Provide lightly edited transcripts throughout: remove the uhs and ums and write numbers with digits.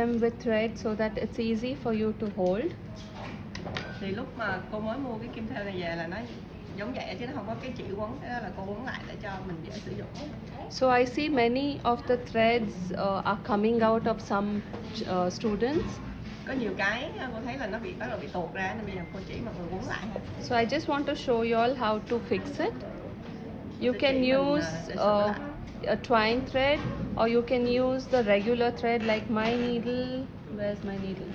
them with thread so that it's easy for you to hold. Thì lúc mà cô mới mua cái kim thêu này về là nó giống vậy chứ nó không có cái chỉ quấn, thế là cô quấn lại để cho mình dễ sử dụng. So I see many of the threads are coming out of some students. Có nhiều cái cô thấy là nó bắt đầu bị tuột ra nên bây giờ cô chỉ mọi người quấn lại thôi. So I just want to show you all how to fix it. You can use a twine thread or you can use the regular thread like my needle. Where's my needle?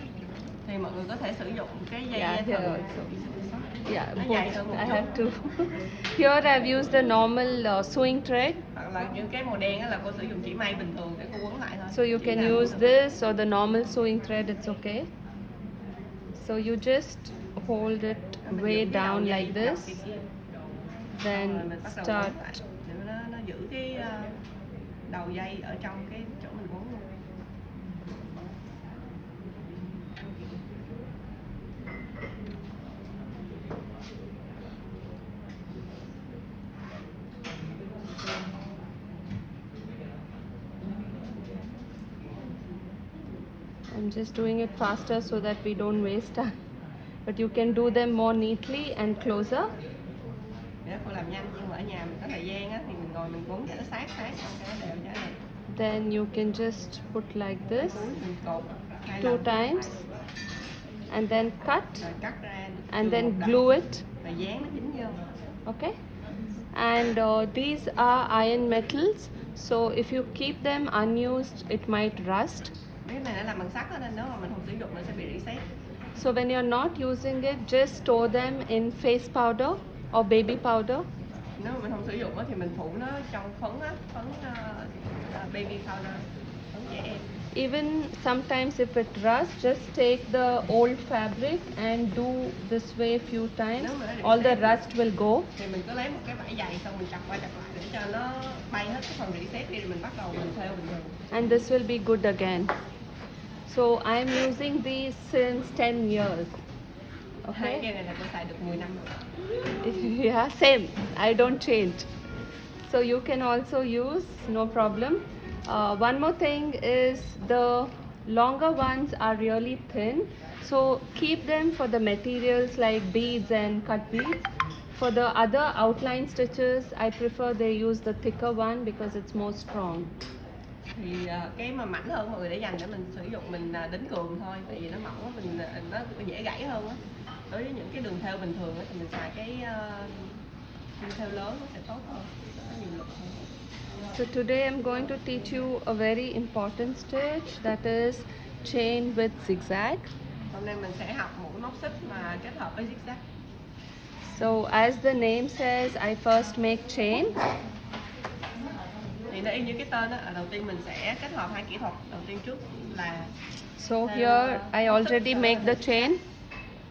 Thì mọi người có thể sử dụng cái dây here thừng. also. Yeah, Nó both. dày hơn một I chút. have to. Here I've used the normal sewing thread. Hoặc là những cái màu đen là cô sử dụng chỉ may bình thường để cô quấn lại thôi. So you can use this or the normal sewing thread, it's okay. So you just hold it way down like this, then start. Nó giữ cái đầu dây ở trong cái chỗ mình quấn luôn. I'm just doing it faster so that we don't waste time. But you can do them more neatly and closer. Nếu cô làm nhanh nhưng mà ở nhà mình có thời gian á thì mình ngồi mình quấn cho nó sát xong cái đều cho này. Then you can just put like this Mình cột 2 times and then cut rồi cắt ra and then glue it. và dán nó dính vô. Okay, and these are iron metals, so if you keep them unused it might rust. Cái này nó làm bằng sắt nên nếu mà mình không sử dụng nó sẽ bị reset. So when you're not using it, just store them in face powder or baby powder. Nếu mà mình không sử dụng thì mình phủ nó trong phấn baby powder, phấn trẻ em. Even sometimes if it rusts, just take the old fabric and do this way a few times. All the rust will go. Thì mình cứ lấy một cái vải dày xong mình chặt qua chặt lại để cho nó bay hết cái phần reset đi rồi mình bắt đầu mình thêu bình thường. And this will be good again. So I'm using these since 10 years. Okay. Cái này là tôi xài được 10 năm rồi. Yeah, same. I don't change. So you can also use, no problem. One more thing is the longer ones are really thin. So keep them for the materials like beads and cut beads. For the other outline stitches, I prefer they use the thicker one because it's more strong. Thì cái mà mảnh hơn mọi người để dành để mình sử dụng mình đính cường thôi, tại vì nó mỏng quá nó dễ gãy hơn á. Đối với những cái đường thêu bình thường thì mình xài cái đường thêu lớn nó sẽ tốt hơn, có nhiều lực hơn. So today I'm going to teach you a very important stitch, that is chain with zigzag. Hôm nay mình sẽ học một móc xích mà kết hợp với zigzag. So as the name says, I first make chain. Thì nó y như cái tên đó, đầu tiên mình sẽ kết hợp hai kỹ thuật. Đầu tiên trước là So here I already make the chain.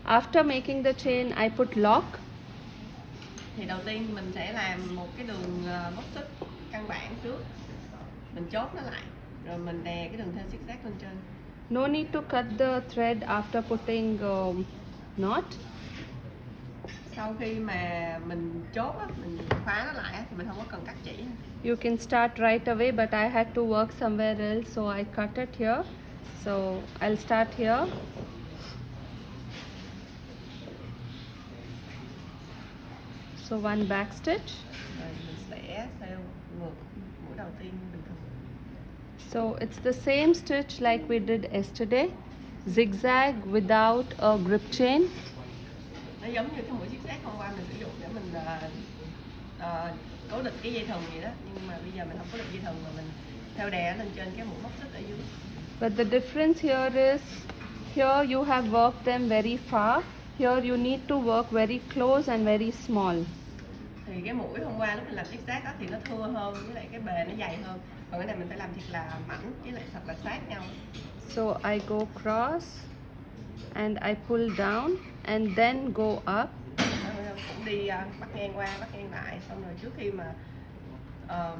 After making the chain, I put lock. Thì đầu tiên mình sẽ làm một cái đường móc xích căn bản trước. Mình chốt nó lại, rồi mình đè cái đường thêu zigzag lên trên. No need to cut the thread after putting knot. Sau khi mà mình chốt á, mình khóa nó lại á, thì mình không có cần cắt chỉ. You can start right away, but I had to work somewhere else, so I cut it here. So I'll start here. So one back stitch. Rồi mình sẽ thêu ngược mũi đầu tiên bình thường. So it's the same stitch like we did yesterday. Zigzag without a grip chain. Nó giống như cái mũi zigzag hôm qua mình sử dụng để mình cố định cái dây thừng vậy đó, nhưng mà bây giờ mình không có định dây thừng mà mình theo đè lên trên cái mũi móc xích ở dưới. But the difference here is, here you have worked them very far. Here you need to work very close and very small. Thì cái mũi hôm qua lúc mình làm zigzag á thì nó thưa hơn, với lại cái bề nó dày hơn. Còn cái này mình phải làm thiệt là mảnh với lại thật là sát nhau. So I go cross and I pull down and then go up. Cũng đi bắt ngang qua, bắt ngang lại, xong rồi trước khi mà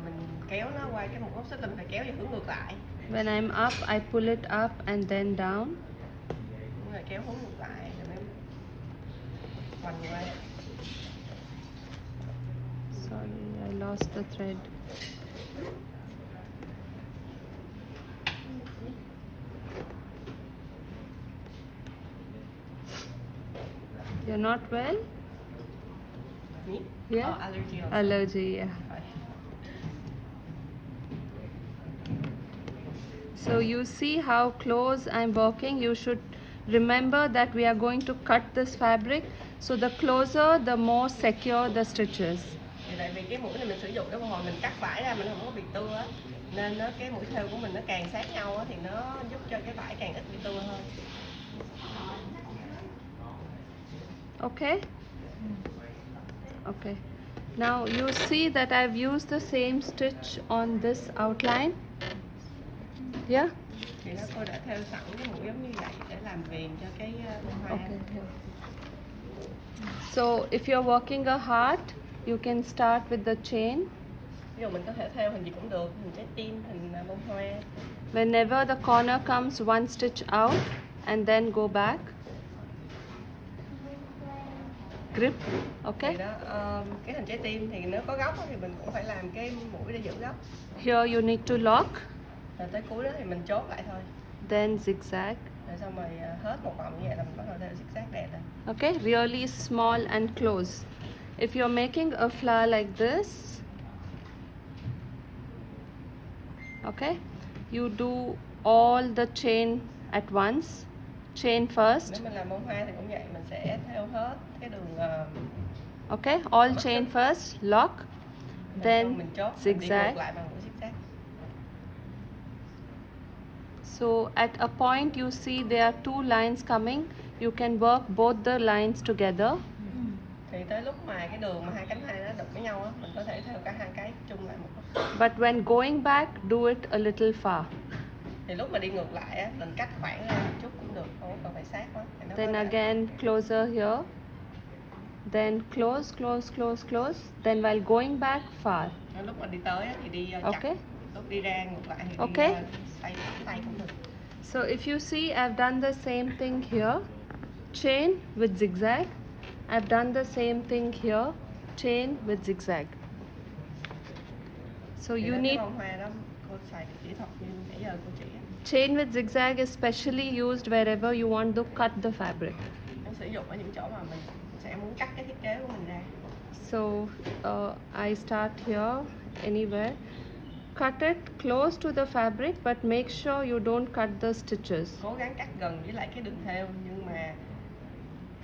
mình kéo nó qua cái mũi móc xích là mình phải kéo về hướng ngược lại. When I'm up, I pull it up and then down. Rồi kéo hướng ngược lại rồi mới quằn qua. Sorry, I lost the thread. You're not well? Me? Yeah. Oh, allergy also. Allergy, yeah. Phải. So you see how close I'm working. You should remember that we are going to cut this fabric. So the closer, the more secure the stitches. Thì tại vì cái mũi này mình sử dụng cái hồi mình cắt vải ra mình không có bị tưa á, nên nó cái mũi thêu của mình nó càng sát nhau á thì nó giúp cho cái vải càng ít bị tưa hơn. Okay? Okay. Now you see that I've used the same stitch on this outline. Yeah? Thì nó cô đã thêu sẵn cái mũi giống như vậy để làm viền cho cái bông hoa. Okay. So if you're working a heart, you can start with the chain. Ví dụ mình có thể thêu hình gì cũng được, hình trái tim, hình bông hoa. Whenever the corner comes, one stitch out and then go back. Grip, okay? Thì đó, cái hình trái tim thì nếu có góc thì mình cũng phải làm cái mũi để giữ góc. Here you need to lock, Rồi tới cuối đó thì mình chốt lại thôi. then zigzag. Rồi xong rồi hết một vòng như vậy là mình bắt đầu thêu zigzag đẹp rồi. Okay, really small and close. If you're making a flower like this, okay, you do all the chain at once. Chain first, Nếu mình làm bông hoa thì cũng vậy, mình sẽ thêu hết cái đường okay, all chain first, lock, then mình chốt, mình đi ngược zigzag. lại bằng mũi zigzag. So at a point you see there are two lines coming, you can work both the lines together. Thì tới lúc mà cái đường mà hai cánh hoa nó đụng với nhau á, mình có thể thêu cả hai cái chung lại một lúc. But when going back, do it a little far. Thì lúc mà đi ngược lại á, mình cắt khoảng ra một chút cũng được, không cần phải sát quá. Thì nó Then có thể- again closer here. Then close, close, close, close. Then while going back, far. Lúc mà đi tới á, thì đi chặt. Okay. Lúc đi ra ngược lại thì Okay. đi xoay tay cũng được. So if you see, I've done the same thing here. Chain with zigzag. I've done the same thing here. Chain with zigzag. So Thì you đó, need cái bông hoa đó cô xài cái kỹ thuật như nãy giờ cô chỉ á. chain with zigzag is specially used wherever you want to cut the fabric. Nó sử dụng ở những chỗ mà mình sẽ muốn cắt cái thiết kế của mình ra. So I start here, anywhere. Cut it close to the fabric, but make sure you don't cut the stitches. Cố gắng cắt gần với lại cái đường thêu, nhưng mà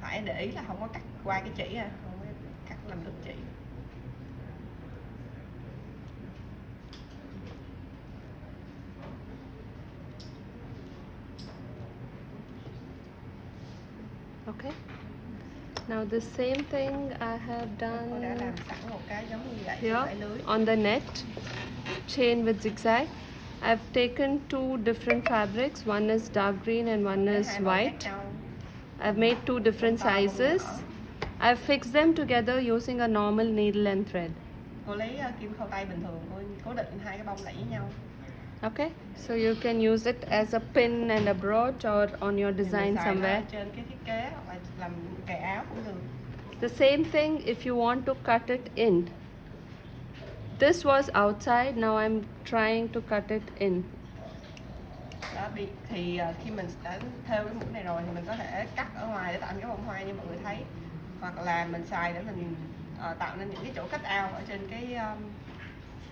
phải để ý là không có cắt qua cái chỉ ha, không có cắt làm đứt chỉ. Okay. Now the same thing I have Cô đã làm done sẵn một cái giống như vậy trên here vải lưới. on the net. Chain with zigzag. I've taken two different fabrics. One is dark green and one is Hai màu khác white. nhau. I've made two different To và sizes. nhỏ. I've fixed them together using a normal needle and thread. Cô lấy kim khâu tay bình thường, cô cố định hai cái bông lại với nhau. Okay, so you can use it as a pin and a brooch or on your Thì design mình xài nó somewhere. trên cái thiết kế hoặc là làm kệ áo cũng được. The same thing if you want to cut it in. This was outside, now I'm trying to cut it in. Đó, thì khi mình đã thêu cái mũi này rồi thì mình có thể cắt ở ngoài để tạo những cái bông hoa như mọi người thấy, hoặc là mình xài để mình tạo nên những cái chỗ cut out ở trên cái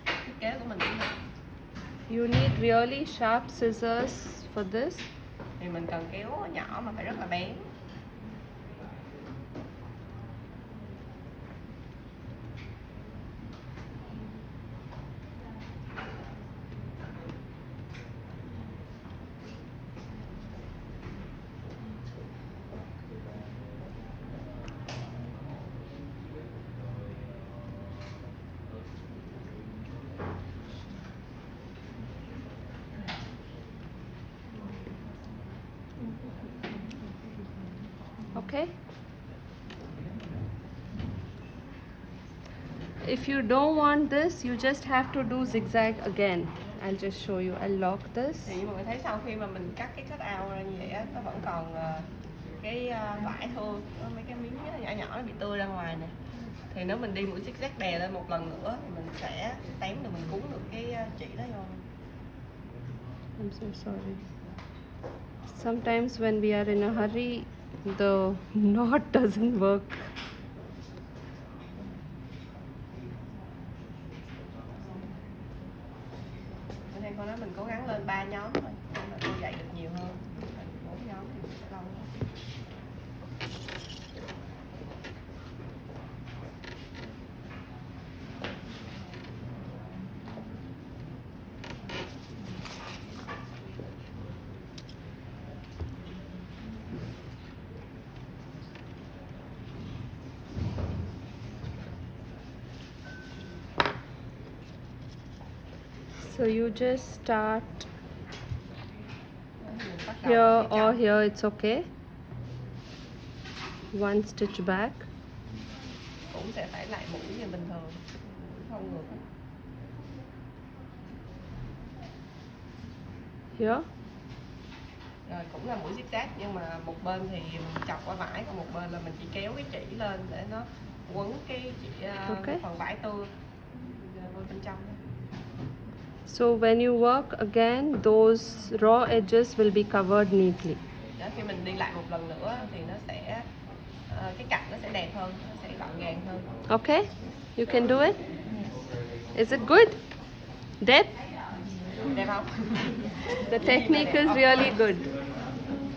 thiết kế của mình cũng được. You need really sharp scissors for this. Thì mình cần kéo nhỏ mà phải rất là bén. Okay. If you don't want this, you just have to do zigzag again. I'll just show you. I'll lock this. Thì như mọi người thấy sau khi mà mình cắt cái cut out ra như vậy á, nó vẫn còn cái vải thô, có mấy cái miếng rất là nhỏ nhỏ nó bị tươi ra ngoài nè. Thì nếu mình đi mũi zigzag đè lên một lần nữa thì mình sẽ tém được, mình cuốn được cái chỉ đó vô. I'm so sorry. Sometimes when we are in a hurry, The knot doesn't work. Bữa nay cô nói mình cố gắng lên 3 nhóm thôi, nhưng mà cô dạy được nhiều hơn. 4 nhóm thì sẽ lâu hơn. So you just start Mình bắt đầu here phía or trong. here, it's okay. One stitch back. Cũng sẽ phải lại mũi như bình thường, không ngược. Here. Rồi cũng là mũi zigzag nhưng mà một bên thì mình chọc qua vải, còn một bên là mình chỉ kéo cái chỉ lên để nó quấn cái chỉ, Okay. phần vải tươi vô bên trong. So when you work again, those raw edges will be covered neatly. Đó, khi mình đi lại một lần nữa thì nó sẽ cái cạnh nó sẽ đẹp hơn, nó sẽ gọn gàng hơn. Okay? You can do it? Is it good? Deb? Đẹp không? The technique is really good.